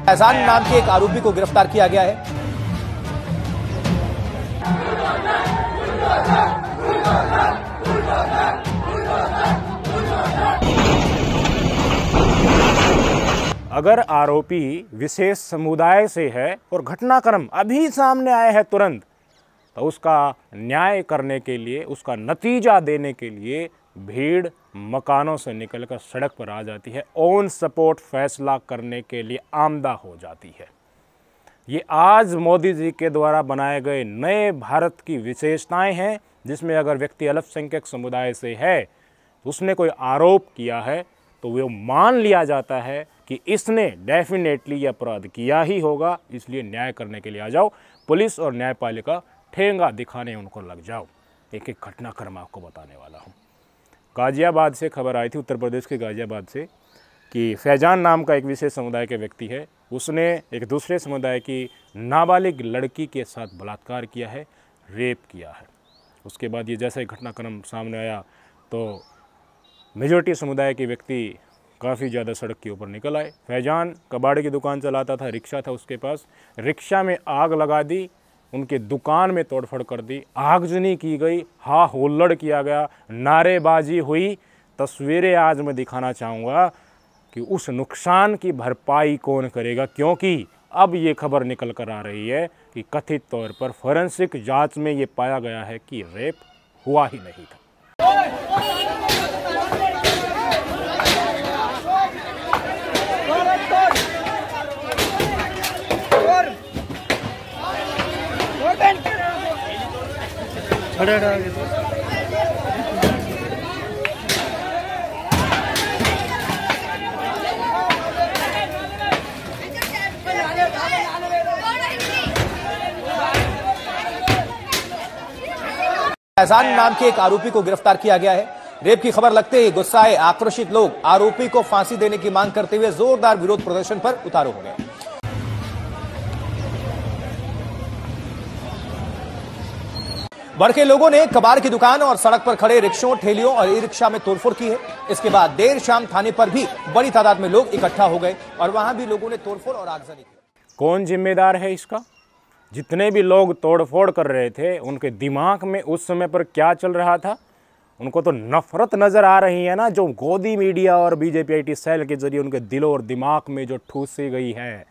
फैजान नाम के एक आरोपी को गिरफ्तार किया गया है। अगर आरोपी विशेष समुदाय से है और घटनाक्रम अभी सामने आया है तुरंत, तो उसका न्याय करने के लिए, उसका नतीजा देने के लिए भीड़ मकानों से निकलकर सड़क पर आ जाती है, ऑन सपोर्ट फैसला करने के लिए आमदा हो जाती है। ये आज मोदी जी के द्वारा बनाए गए नए भारत की विशेषताएं हैं, जिसमें अगर व्यक्ति अल्पसंख्यक समुदाय से है, उसने कोई आरोप किया है, तो वो मान लिया जाता है कि इसने डेफिनेटली ये अपराध किया ही होगा, इसलिए न्याय करने के लिए आ जाओ। पुलिस और न्यायपालिका ठेंगा दिखाने उनको लग जाओ। एक एक घटनाक्रम आपको बताने वाला हूँ। गाजियाबाद से खबर आई थी, उत्तर प्रदेश के गाजियाबाद से, कि फैजान नाम का एक विशेष समुदाय के व्यक्ति है, उसने एक दूसरे समुदाय की नाबालिग लड़की के साथ बलात्कार किया है, रेप किया है। उसके बाद ये जैसा ही घटनाक्रम सामने आया तो मेजॉरिटी समुदाय के व्यक्ति काफ़ी ज़्यादा सड़क के ऊपर निकल आए। फैजान कबाड़ी की दुकान चलाता था, रिक्शा था उसके पास, रिक्शा में आग लगा दी, उनके दुकान में तोड़फोड़ कर दी, आगजनी की गई, हा हुल्लड़ किया गया, नारेबाजी हुई। तस्वीरें आज मैं दिखाना चाहूँगा कि उस नुकसान की भरपाई कौन करेगा, क्योंकि अब ये खबर निकल कर आ रही है कि कथित तौर पर फॉरेंसिक जांच में ये पाया गया है कि रेप हुआ ही नहीं था। फैजान नाम के एक आरोपी को गिरफ्तार किया गया है। रेप की खबर लगते ही गुस्साए आक्रोशित लोग आरोपी को फांसी देने की मांग करते हुए जोरदार विरोध प्रदर्शन पर उतारू हो गए। भड़के लोगों ने कबाड़ की दुकान और सड़क पर खड़े रिक्शों, ठेलियों और ई रिक्शा में तोड़फोड़ की है। इसके बाद देर शाम थाने पर भी बड़ी तादाद में लोग इकट्ठा हो गए और वहां भी लोगों ने तोड़फोड़ और आगजनी की। कौन जिम्मेदार है इसका? जितने भी लोग तोड़फोड़ कर रहे थे, उनके दिमाग में उस समय पर क्या चल रहा था? उनको तो नफरत नज़र आ रही है ना, जो गोदी मीडिया और बीजेपी आईटी सेल के जरिए उनके दिलों और दिमाग में जो ठूसी गई है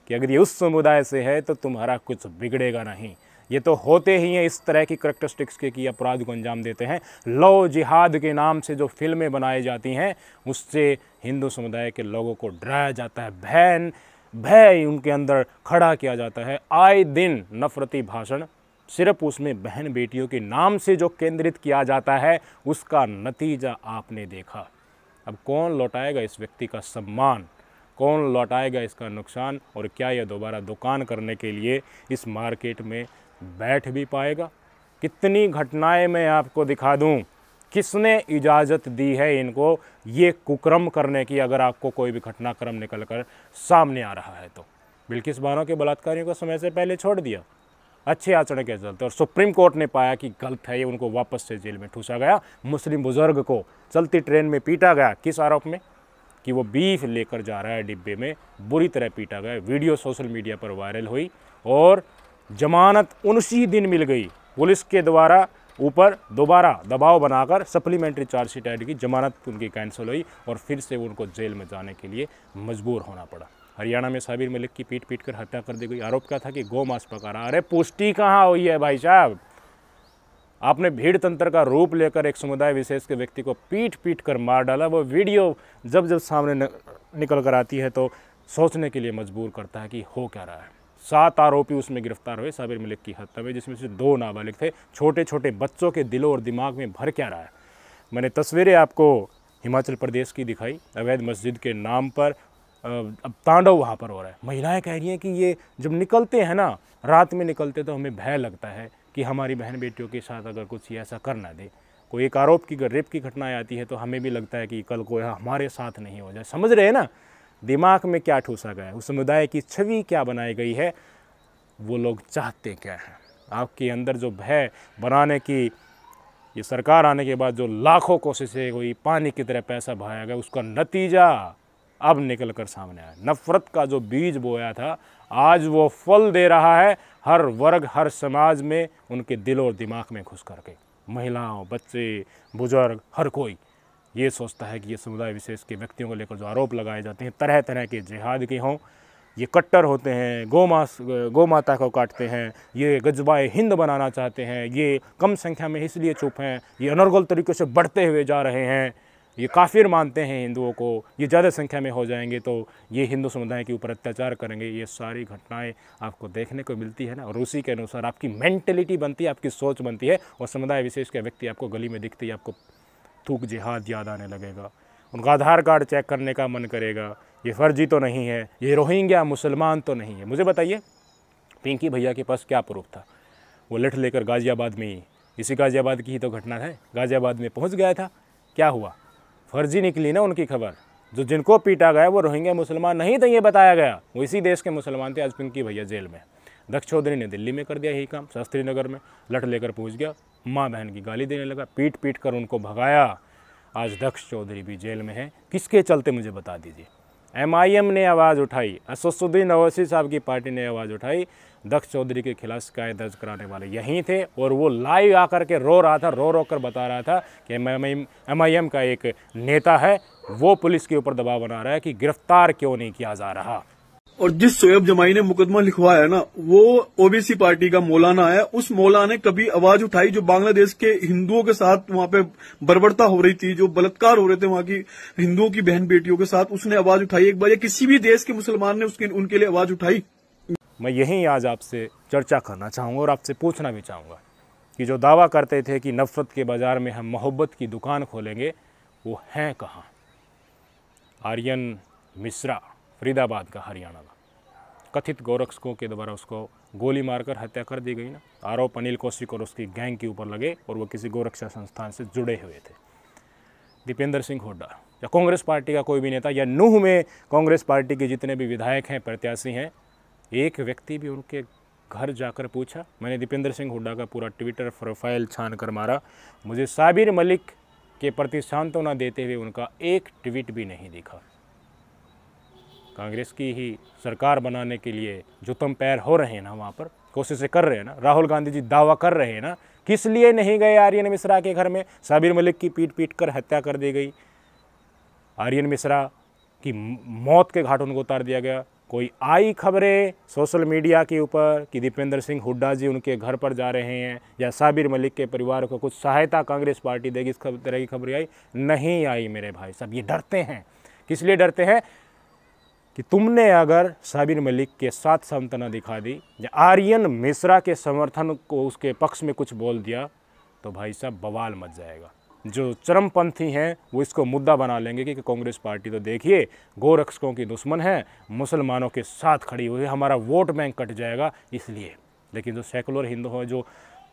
कि अगर ये उस समुदाय से है तो तुम्हारा कुछ बिगड़ेगा नहीं। ये तो होते ही हैं इस तरह की करैक्टरिस्टिक्स के कि अपराध को अंजाम देते हैं। लव जिहाद के नाम से जो फिल्में बनाई जाती हैं, उससे हिंदू समुदाय के लोगों को डराया जाता है, भय उनके अंदर खड़ा किया जाता है। आए दिन नफरती भाषण सिर्फ उसमें बहन बेटियों के नाम से जो केंद्रित किया जाता है, उसका नतीजा आपने देखा। अब कौन लौटाएगा इस व्यक्ति का सम्मान, कौन लौटाएगा इसका नुकसान, और क्या यह दोबारा दुकान करने के लिए इस मार्केट में बैठ भी पाएगा? कितनी घटनाएं मैं आपको दिखा दूं, किसने इजाज़त दी है इनको ये कुकर्म करने की? अगर आपको कोई भी घटनाक्रम निकल कर सामने आ रहा है तो बिल्किस बानो के बलात्कारियों को समय से पहले छोड़ दिया अच्छे आचरण के चलते, और सुप्रीम कोर्ट ने पाया कि गलत है ये, उनको वापस से जेल में ठूसा गया। मुस्लिम बुजुर्ग को चलती ट्रेन में पीटा गया, किस आरोप में? कि वो बीफ लेकर जा रहा है डिब्बे में, बुरी तरह पीटा गया। वीडियो सोशल मीडिया पर वायरल हुई और जमानत उसी दिन मिल गई। पुलिस के द्वारा ऊपर दोबारा दबाव बनाकर सप्लीमेंट्री चार्जशीट ऐड की, जमानत उनकी कैंसिल हुई और फिर से उनको जेल में जाने के लिए मजबूर होना पड़ा। हरियाणा में साबिर मलिक की पीट पीट कर हत्या कर दी गई। आरोप क्या था कि गौ मांस पका रहा। अरे पुष्टि कहाँ हुई है भाई साहब? आपने भीड़ तंत्र का रूप लेकर एक समुदाय विशेष के व्यक्ति को पीट पीट कर मार डाला। वो वीडियो जब जब सामने निकल कर आती है तो सोचने के लिए मजबूर करता है कि हो क्या रहा है। 7 आरोपी उसमें गिरफ्तार हुए साबिर मलिक की हत्या में, जिसमें से 2 नाबालिग थे। छोटे छोटे बच्चों के दिलों और दिमाग में भर क्या रहा है? मैंने तस्वीरें आपको हिमाचल प्रदेश की दिखाई। अवैध मस्जिद के नाम पर अब तांडव वहाँ पर हो रहा है। महिलाएं कह रही हैं कि ये जब निकलते हैं ना, रात में निकलते तो हमें भय लगता है कि हमारी बहन बेटियों के साथ अगर कुछ ऐसा कर ना दे। कोई एक आरोप की रेप की घटना आती है तो हमें भी लगता है कि कल को हमारे साथ नहीं हो जाए। समझ रहे हैं ना दिमाग में क्या ठूसा गया है, उस समुदाय की छवि क्या बनाई गई है, वो लोग चाहते क्या हैं। आपके अंदर जो भय बनाने की ये सरकार आने के बाद जो लाखों कोशिशें हुई, पानी की तरह पैसा बहाया गया, उसका नतीजा अब निकल कर सामने आया। नफ़रत का जो बीज बोया था आज वो फल दे रहा है, हर वर्ग हर समाज में उनके दिल और दिमाग में घुस करके। महिलाओं, बच्चे, बुजुर्ग, हर कोई ये सोचता है कि ये समुदाय विशेष के व्यक्तियों को लेकर जो आरोप लगाए जाते हैं तरह तरह के जिहाद के हों, ये कट्टर होते हैं, गौ माता को काटते हैं, ये गजबाए हिंद बनाना चाहते हैं, ये कम संख्या में इसलिए चुप हैं, ये अनर्गल तरीके से बढ़ते हुए जा रहे हैं, ये काफिर मानते हैं हिंदुओं को, ये ज़्यादा संख्या में हो जाएंगे तो ये हिंदू समुदाय के ऊपर अत्याचार करेंगे। ये सारी घटनाएं आपको देखने को मिलती है ना, और उसी के अनुसार आपकी मेंटलिटी बनती है, आपकी सोच बनती है, और समुदाय विशेष के व्यक्ति आपको गली में दिखते ही आपको थूक जिहाद याद आने लगेगा, उनका आधार कार्ड चेक करने का मन करेगा, ये फर्जी तो नहीं है, ये रोहिंग्या मुसलमान तो नहीं है। मुझे बताइए पिंकी भैया के पास क्या प्रूफ था? वो लठ लेकर गाज़ियाबाद में ही, इसी गाज़ियाबाद की ही तो घटना है, गाज़ियाबाद में पहुंच गया था, क्या हुआ? फर्जी निकली ना उनकी खबर। जो जिनको पीटा गया वो रोहिंग्या मुसलमान नहीं थे, ये बताया गया, वो इसी देश के मुसलमान थे। आज पिंकी भैया जेल में। दक्ष चौधरी ने दिल्ली में कर दिया यही काम, शास्त्री नगर में लठ लेकर पहुंच गया, माँ बहन की गाली देने लगा, पीट पीट कर उनको भगाया। आज दक्ष चौधरी भी जेल में है, किसके चलते मुझे बता दीजिए। MIM ने आवाज़ उठाई, असदुद्दीन ओवैसी साहब की पार्टी ने आवाज़ उठाई, दक्ष चौधरी के खिलाफ शिकायत दर्ज कराने वाले यहीं थे, और वो लाइव आकर के रो रहा था, रो कर बता रहा था कि MIM का एक नेता है, वो पुलिस के ऊपर दबाव बना रहा है कि गिरफ्तार क्यों नहीं किया जा रहा। और जिस शोएब जमाई ने मुकदमा लिखवाया है ना, वो ओबीसी पार्टी का मौलाना है। उस मौलाना ने कभी आवाज उठाई जो बांग्लादेश के हिंदुओं के साथ वहां पे बर्बरता हो रही थी, जो बलात्कार हो रहे थे वहां की हिंदुओं की बहन बेटियों के साथ, उसने आवाज उठाई एक बार? या किसी भी देश के मुसलमान ने उनके लिए आवाज उठाई? मैं यहीं आज आपसे चर्चा करना चाहूँगा और आपसे पूछना भी चाहूँगा कि जो दावा करते थे कि नफ़रत के बाज़ार में हम मोहब्बत की दुकान खोलेंगे, वो हैं कहाँ? आर्यन मिश्रा, फरीदाबाद का, हरियाणा का, कथित गोरक्षकों के द्वारा उसको गोली मारकर हत्या कर दी गई ना। आरोप अनिल कौशिक और उसकी गैंग के ऊपर लगे, और वो किसी गोरक्षा संस्थान से जुड़े हुए थे। दीपेंद्र सिंह हुड्डा या कांग्रेस पार्टी का कोई भी नेता, या नूह में कांग्रेस पार्टी के जितने भी विधायक हैं, प्रत्याशी हैं, एक व्यक्ति भी उनके घर जाकर पूछा? मैंने दीपेंद्र सिंह हुड्डा का पूरा ट्विटर प्रोफाइल छान कर मारा, मुझे साबिर मलिक के प्रति सांत्वना देते हुए उनका एक ट्वीट भी नहीं दिखा। कांग्रेस की ही सरकार बनाने के लिए जो तुम पैर हो रहे हैं ना, वहाँ पर कोशिशें कर रहे हैं ना, राहुल गांधी जी दावा कर रहे हैं ना, किस लिए नहीं गए आर्यन मिश्रा के घर में? साबिर मलिक की पीट पीट कर हत्या कर दी गई, आर्यन मिश्रा की मौत के घाट उनको उतार दिया गया। कोई आई खबरें सोशल मीडिया के ऊपर कि दीपेंद्र सिंह हुड्डा जी उनके घर पर जा रहे हैं, या साबिर मलिक के परिवार को कुछ सहायता कांग्रेस पार्टी देगी, इस तरह की खबरें आई? नहीं आई मेरे भाई साहब। ये डरते हैं, किस लिए डरते हैं? कि तुमने अगर साबिर मलिक के साथ सांत्वना दिखा दी या आर्यन मिश्रा के समर्थन को, उसके पक्ष में कुछ बोल दिया, तो भाई साहब बवाल मच जाएगा। जो चरमपंथी हैं वो इसको मुद्दा बना लेंगे कि कांग्रेस पार्टी तो देखिए गोरक्षकों की दुश्मन है, मुसलमानों के साथ खड़ी हुई है, हमारा वोट बैंक कट जाएगा इसलिए। लेकिन जो सेकुलर हिंदू हैं, जो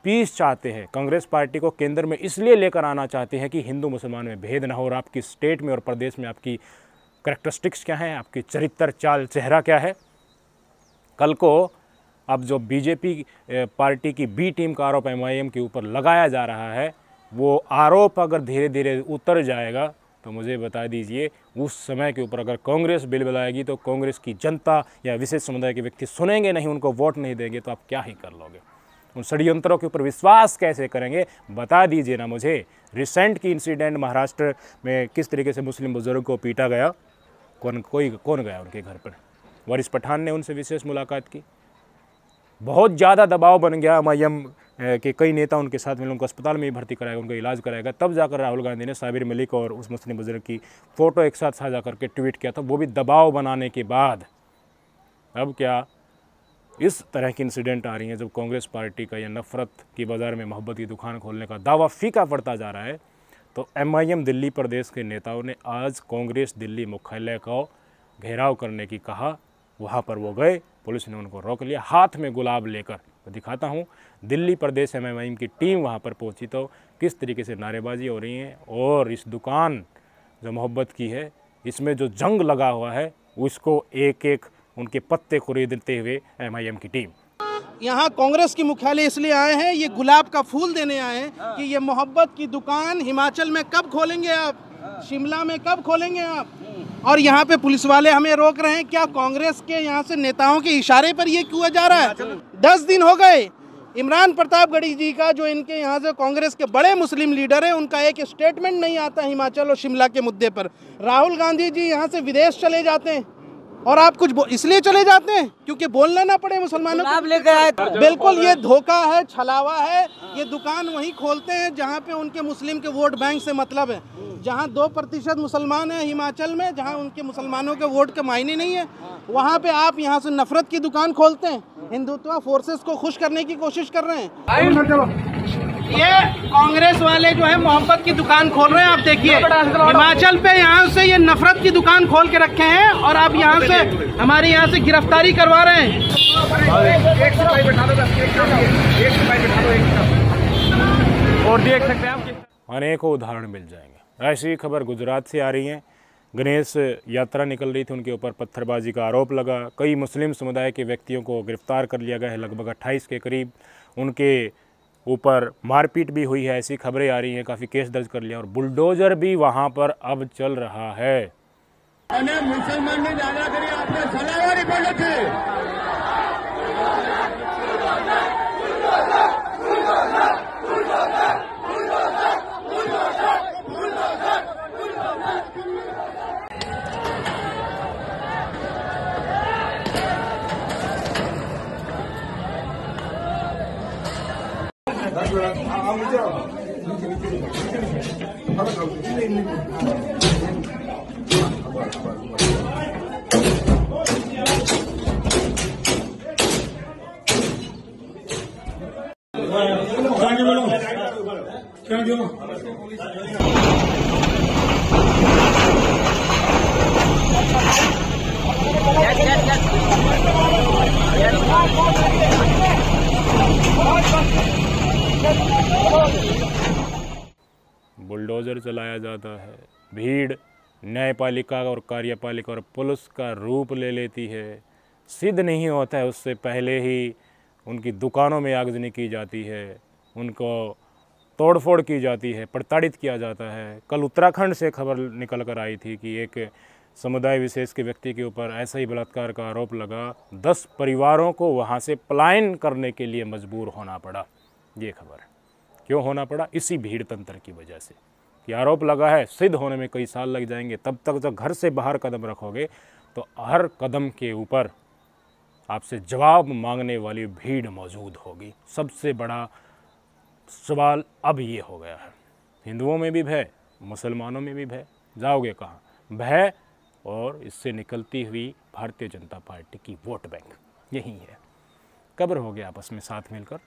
पीस चाहते हैं, कांग्रेस पार्टी को केंद्र में इसलिए लेकर आना चाहते हैं कि हिंदू मुसलमान में भेद ना हो, और आपकी स्टेट में और प्रदेश में आपकी करैक्टरिस्टिक्स क्या हैं, आपकी चरित्र चाल चेहरा क्या है। कल को अब जो बीजेपी पार्टी की बी टीम का आरोप MIM के ऊपर लगाया जा रहा है, वो आरोप अगर धीरे धीरे उतर जाएगा तो मुझे बता दीजिए उस समय के ऊपर अगर कांग्रेस बिल बनाएगी तो कांग्रेस की जनता या विशेष समुदाय के व्यक्ति सुनेंगे नहीं, उनको वोट नहीं देंगे, तो आप क्या ही कर लोगे? उन षड्यंत्रों के ऊपर विश्वास कैसे करेंगे? बता दीजिए ना मुझे। रिसेंट की इंसिडेंट महाराष्ट्र में किस तरीके से मुस्लिम बुजुर्ग को पीटा गया, कौन गया उनके घर पर? वारिस पठान ने उनसे विशेष मुलाकात की। बहुत ज़्यादा दबाव बन गया MIM के कई नेता उनके साथ मिले, उनको अस्पताल में ही भर्ती कराएगा, उनका इलाज कराएगा। तब जाकर राहुल गांधी ने साबिर मलिक और उस मुस्लिम बुजुर्ग की फ़ोटो एक साथ साझा करके ट्वीट किया था, वो भी दबाव बनाने के बाद। अब क्या इस तरह की इंसिडेंट आ रही हैं जब कांग्रेस पार्टी का या नफ़रत की बाज़ार में मोहब्बत की दुकान खोलने का दावा फीका पड़ता जा रहा है, तो MIM दिल्ली प्रदेश के नेताओं ने आज कांग्रेस दिल्ली मुख्यालय को घेराव करने की कहा। वहाँ पर वो गए, पुलिस ने उनको रोक लिया हाथ में गुलाब लेकर। तो दिखाता हूँ, दिल्ली प्रदेश MIM की टीम वहाँ पर पहुँची तो किस तरीके से नारेबाजी हो रही है, और इस दुकान जो मोहब्बत की है, इसमें जो जंग लगा हुआ है, उसको एक एक उनके पत्ते खरीदते हुए MIM की टीम। यहाँ कांग्रेस की मुख्यालय इसलिए आए हैं, ये गुलाब का फूल देने आए हैं कि ये मोहब्बत की दुकान हिमाचल में कब खोलेंगे आप, शिमला में कब खोलेंगे आप। और यहाँ पे पुलिस वाले हमें रोक रहे हैं। क्या कांग्रेस के यहाँ से नेताओं के इशारे पर ये किया जा रहा है? 10 दिन हो गए इमरान प्रतापगढ़ी जी का, जो इनके यहाँ से कांग्रेस के बड़े मुस्लिम लीडर हैं, उनका एक स्टेटमेंट नहीं आता हिमाचल और शिमला के मुद्दे पर। राहुल गांधी जी यहाँ से विदेश चले जाते हैं और आप कुछ इसलिए चले जाते हैं क्योंकि बोलना ना पड़े मुसलमानों को लेकर आए। बिल्कुल ये धोखा है, छलावा है। ये दुकान वहीं खोलते हैं जहाँ पे उनके मुस्लिम के वोट बैंक से मतलब है। जहाँ 2% मुसलमान हैं हिमाचल में, जहाँ उनके मुसलमानों के वोट के मायने नहीं है, वहाँ पे आप यहाँ से नफरत की दुकान खोलते हैं। हिंदुत्व फोर्सेस को खुश करने की कोशिश कर रहे हैं। ये कांग्रेस वाले जो है मोहब्बत की दुकान खोल रहे हैं। आप देखिए हिमाचल पे यहाँ से ये नफरत की दुकान खोल के रखे हैं और आप यहाँ से हमारे यहाँ से गिरफ्तारी करवा रहे हैं। और देख सकते हैं आप अनेकों उदाहरण मिल जाएंगे। ऐसी खबर गुजरात से आ रही है। गणेश यात्रा निकल रही थी, उनके ऊपर पत्थरबाजी का आरोप लगा। कई मुस्लिम समुदाय के व्यक्तियों को गिरफ्तार कर लिया गया है, लगभग 28 के करीब। उनके ऊपर मारपीट भी हुई है, ऐसी खबरें आ रही हैं। काफ़ी केस दर्ज कर लिया और बुलडोजर भी वहाँ पर अब चल रहा है। मुसलमान ने ज्यादा करी आपने सलावारी बोले थे। बुलडोजर चलाया जाता है। भीड़ न्यायपालिका और कार्यपालिका और पुलिस का रूप ले लेती है। सिद्ध नहीं होता है उससे पहले ही उनकी दुकानों में आगजनी की जाती है, उनको तोड़फोड़ की जाती है, प्रताड़ित किया जाता है। कल उत्तराखंड से खबर निकल कर आई थी कि एक समुदाय विशेष के व्यक्ति के ऊपर ऐसा ही बलात्कार का आरोप लगा। 10 परिवारों को वहाँ से पलायन करने के लिए मजबूर होना पड़ा। ये खबर है। क्यों होना पड़ा? इसी भीड़ तंत्र की वजह से कि आरोप लगा है, सिद्ध होने में कई साल लग जाएंगे। तब तक जब घर से बाहर कदम रखोगे तो हर कदम के ऊपर आपसे जवाब मांगने वाली भीड़ मौजूद होगी। सबसे बड़ा सवाल अब ये हो गया है, हिंदुओं में भी भय, मुसलमानों में भी भय, जाओगे कहाँ? भय और इससे निकलती हुई भारतीय जनता पार्टी की वोट बैंक यही है। कब्र हो गया आपस में साथ मिलकर।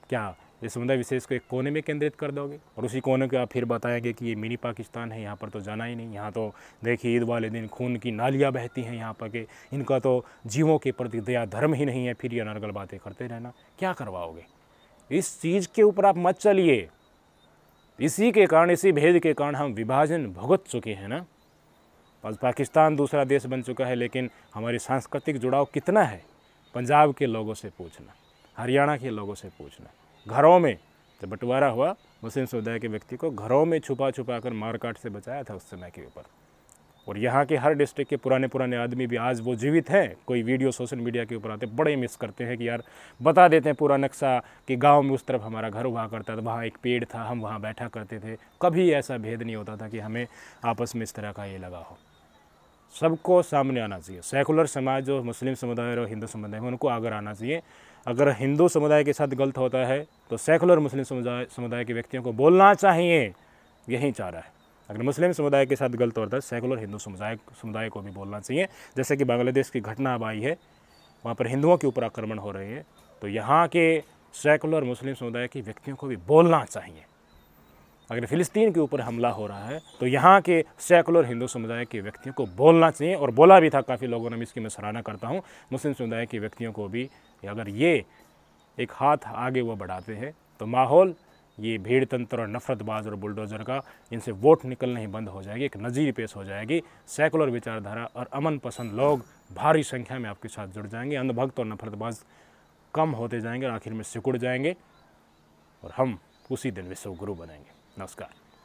क्या इस समुदाय विशेष को एक कोने में केंद्रित कर दोगे और उसी कोने को आप फिर बताएंगे कि ये मिनी पाकिस्तान है, यहाँ पर तो जाना ही नहीं, यहाँ तो देखिए ईद वाले दिन खून की नालियाँ बहती हैं यहाँ पर के, इनका तो जीवों के प्रति दया धर्म ही नहीं है, फिर ये अनर्गल बातें करते रहना। क्या करवाओगे? इस चीज़ के ऊपर आप मत चलिए। इसी के कारण, इसी भेद के कारण हम विभाजन भुगत चुके हैं ना। पाकिस्तान दूसरा देश बन चुका है, लेकिन हमारी सांस्कृतिक जुड़ाव कितना है? पंजाब के लोगों से पूछना, हरियाणा के लोगों से पूछना। घरों में जब बंटवारा हुआ, मुस्लिम समुदाय के व्यक्ति को घरों में छुपा छुपा कर मारकाट से बचाया था उस समय के ऊपर। और यहाँ के हर डिस्ट्रिक्ट के पुराने आदमी भी आज वो जीवित हैं। कोई वीडियो सोशल मीडिया के ऊपर आते बड़े मिस करते हैं कि यार बता देते हैं पूरा नक्शा कि गांव में उस तरफ हमारा घर हुआ करता था, वहाँ एक पेड़ था, हम वहाँ बैठा करते थे। कभी ऐसा भेद नहीं होता था कि हमें आपस में इस तरह का ये लगा हो। सबको सामने आना चाहिए। सेकुलर समाज जो मुस्लिम समुदाय और हिंदू समुदाय में, उनको आगे आना चाहिए। अगर हिंदू समुदाय के साथ गलत होता है तो सेकुलर मुस्लिम समुदाय के व्यक्तियों को बोलना चाहिए, यही चाह रहा है। अगर मुस्लिम समुदाय के साथ गलत होता है, सेकुलर हिंदू समुदाय को भी बोलना चाहिए। जैसे कि बांग्लादेश की घटना अब आई है, वहाँ पर हिंदुओं के ऊपर आक्रमण हो रहे हैं, तो यहाँ के सेकुलर मुस्लिम समुदाय के व्यक्तियों को भी बोलना चाहिए। अगर फ़िलिस्तीन के ऊपर हमला हो रहा है तो यहाँ के सेकुलर हिंदू समुदाय के व्यक्तियों को बोलना चाहिए, और बोला भी था काफ़ी लोगों ने। इसकी मैं सराहना करता हूँ। मुस्लिम समुदाय के व्यक्तियों को भी अगर ये एक हाथ आगे वो बढ़ाते हैं तो माहौल, ये भीड़ तंत्र और नफरतबाज और बुलडोज़र का, इनसे वोट निकलना ही बंद हो जाएगी। एक नज़ीर पेश हो जाएगी। सेकुलर विचारधारा और अमन पसंद लोग भारी संख्या में आपके साथ जुड़ जाएंगे। अंधभक्त और नफरतबाज कम होते जाएंगे और आखिर में सिकुड़ जाएंगे और हम उसी दिन विश्व गुरु बनेंगे। नमस्कार।